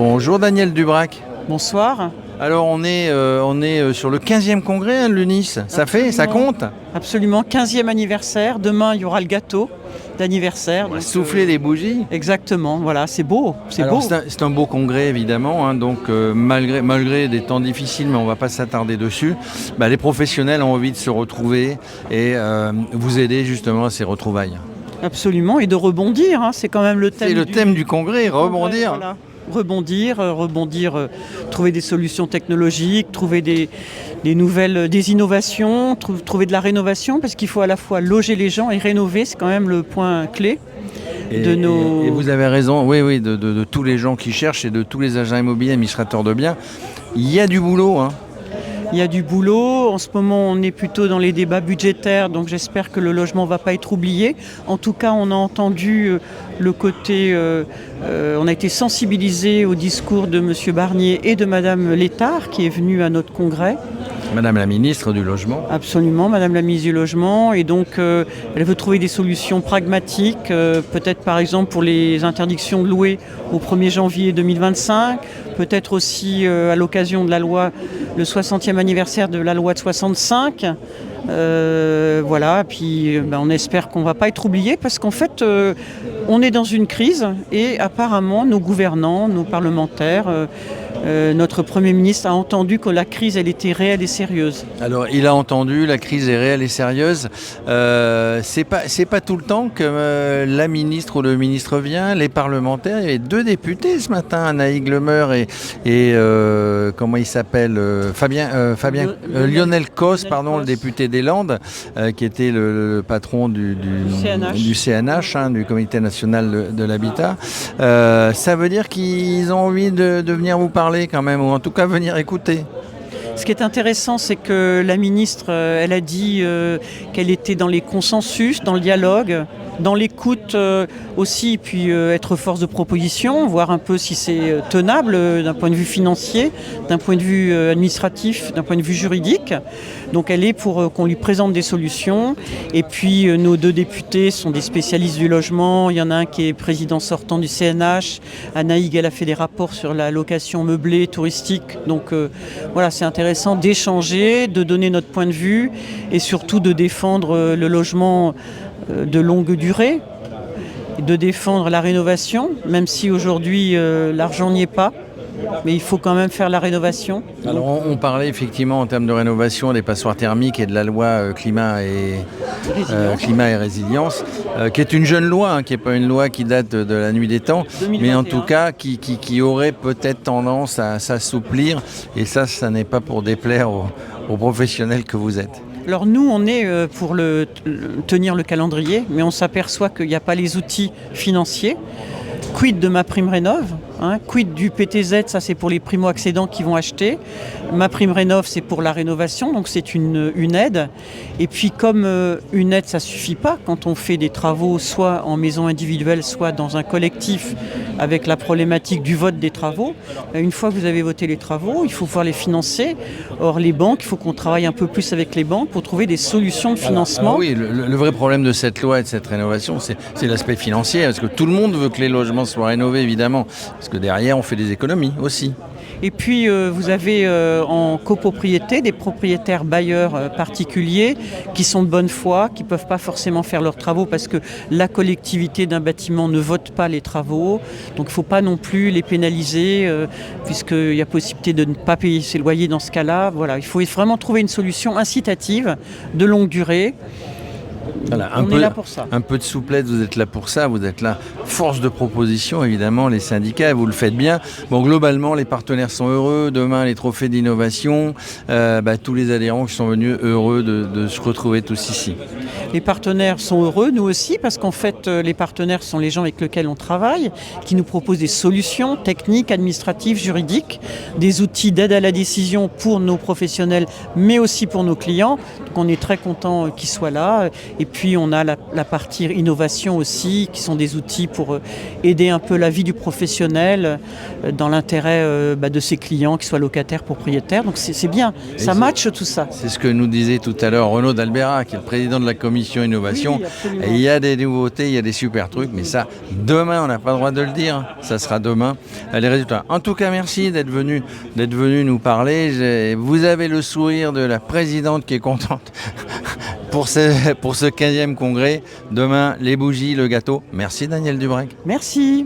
Bonjour Daniel Dubrac. Bonsoir. Alors on est sur le 15e congrès de l'UNIS. Ça compte? Absolument, 15e anniversaire. Demain, il y aura le gâteau d'anniversaire. On va souffler les bougies. Exactement, voilà, c'est beau. C'est un beau congrès évidemment, hein, donc malgré des temps difficiles, mais on ne va pas s'attarder dessus, les professionnels ont envie de se retrouver et vous aider justement à ces retrouvailles. Absolument, et de rebondir, hein, c'est quand même le thème. C'est le thème du congrès, rebondir. Voilà. Rebondir, trouver des solutions technologiques, trouver des nouvelles, des innovations, trouver de la rénovation, parce qu'il faut à la fois loger les gens et rénover, c'est quand même le point clé. Et vous avez raison, oui, de tous les gens qui cherchent et de tous les agents immobiliers, administrateurs de biens, il y a du boulot, hein. Il y a du boulot. En ce moment, on est plutôt dans les débats budgétaires, donc j'espère que le logement ne va pas être oublié. En tout cas, on a entendu le côté... on a été sensibilisé au discours de M. Barnier et de Mme Létard, qui est venue à notre congrès. Madame la ministre du Logement. Absolument, Madame la ministre du Logement. Et donc, elle veut trouver des solutions pragmatiques, peut-être par exemple pour les interdictions de louer au 1er janvier 2025, peut-être aussi à l'occasion de la loi, le 60e anniversaire de la loi de 65. Voilà, puis on espère qu'on ne va pas être oublié parce qu'en fait, on est dans une crise et apparemment nos gouvernants, nos parlementaires, notre Premier ministre a entendu que la crise, elle était réelle et sérieuse. Alors, il a entendu, la crise est réelle et sérieuse. C'est pas tout le temps que la ministre ou le ministre vient, les parlementaires. Il y avait 2 députés ce matin, Anaïg Lemeur et comment il s'appelle Lionel Cos, le député des Landes, qui était le patron du CNH, hein, du Comité national de l'habitat. Ça veut dire qu'ils ont envie de venir vous parler quand même, ou en tout cas venir écouter. Ce qui est intéressant, c'est que la ministre, elle a dit qu'elle était dans les consensus, dans le dialogue, dans l'écoute aussi, puis être force de proposition, voir un peu si c'est tenable d'un point de vue financier, d'un point de vue administratif, d'un point de vue juridique. Donc elle est pour qu'on lui présente des solutions. Et puis nos 2 députés sont des spécialistes du logement. Il y en a un qui est président sortant du CNH. Anaïg, elle a fait des rapports sur la location meublée, touristique. Donc voilà, c'est intéressant d'échanger, de donner notre point de vue et surtout de défendre le logement de longue durée, de défendre la rénovation, même si aujourd'hui l'argent n'y est pas. Mais il faut quand même faire la rénovation. Alors on parlait effectivement en termes de rénovation des passoires thermiques et de la loi climat et résilience, qui est une jeune loi, hein, qui n'est pas une loi qui date de la nuit des temps, 2021. Mais en tout cas qui aurait peut-être tendance à s'assouplir. Et ça n'est pas pour déplaire aux professionnels que vous êtes. Alors nous, on est pour tenir le calendrier, mais on s'aperçoit qu'il n'y a pas les outils financiers. Quid de MaPrimeRénov', hein, quid du PTZ, ça c'est pour les primo-accédants qui vont acheter. MaPrimeRénov', c'est pour la rénovation, donc c'est une aide. Et puis comme une aide, ça ne suffit pas quand on fait des travaux soit en maison individuelle, soit dans un collectif avec la problématique du vote des travaux. Une fois que vous avez voté les travaux, il faut pouvoir les financer. Or les banques, il faut qu'on travaille un peu plus avec les banques pour trouver des solutions de financement. Alors oui, le vrai problème de cette loi et de cette rénovation, c'est l'aspect financier, parce que tout le monde veut que les logements soient rénovés, évidemment, parce que derrière, on fait des économies aussi. Et puis vous avez en copropriété des propriétaires bailleurs particuliers qui sont de bonne foi, qui ne peuvent pas forcément faire leurs travaux parce que la collectivité d'un bâtiment ne vote pas les travaux. Donc il ne faut pas non plus les pénaliser puisqu'il y a possibilité de ne pas payer ses loyers dans ce cas-là. Voilà, il faut vraiment trouver une solution incitative de longue durée. Voilà, on est là pour ça. Un peu de souplesse, vous êtes là pour ça, vous êtes là, force de proposition évidemment, les syndicats, vous le faites bien. Bon, globalement, les partenaires sont heureux, demain les trophées d'innovation, tous les adhérents qui sont venus heureux de se retrouver tous ici. Les partenaires sont heureux, nous aussi, parce qu'en fait, les partenaires sont les gens avec lesquels on travaille, qui nous proposent des solutions techniques, administratives, juridiques, des outils d'aide à la décision pour nos professionnels, mais aussi pour nos clients. Donc on est très content qu'ils soient là. Et puis on a la partie innovation aussi, qui sont des outils pour aider un peu la vie du professionnel dans l'intérêt de ses clients, qu'ils soient locataires, propriétaires. Donc c'est bien, ça matche tout ça. C'est ce que nous disait tout à l'heure Renaud d'Albera, qui est le président de la commission innovation. Oui, absolument. Et il y a des nouveautés, il y a des super trucs, mais ça, demain, on n'a pas le droit de le dire. Ça sera demain, les résultats. En tout cas, merci d'être venu nous parler. Vous avez le sourire de la présidente qui est contente pour ce 15e congrès. Demain, les bougies, le gâteau. Merci Daniel Dubrec. Merci.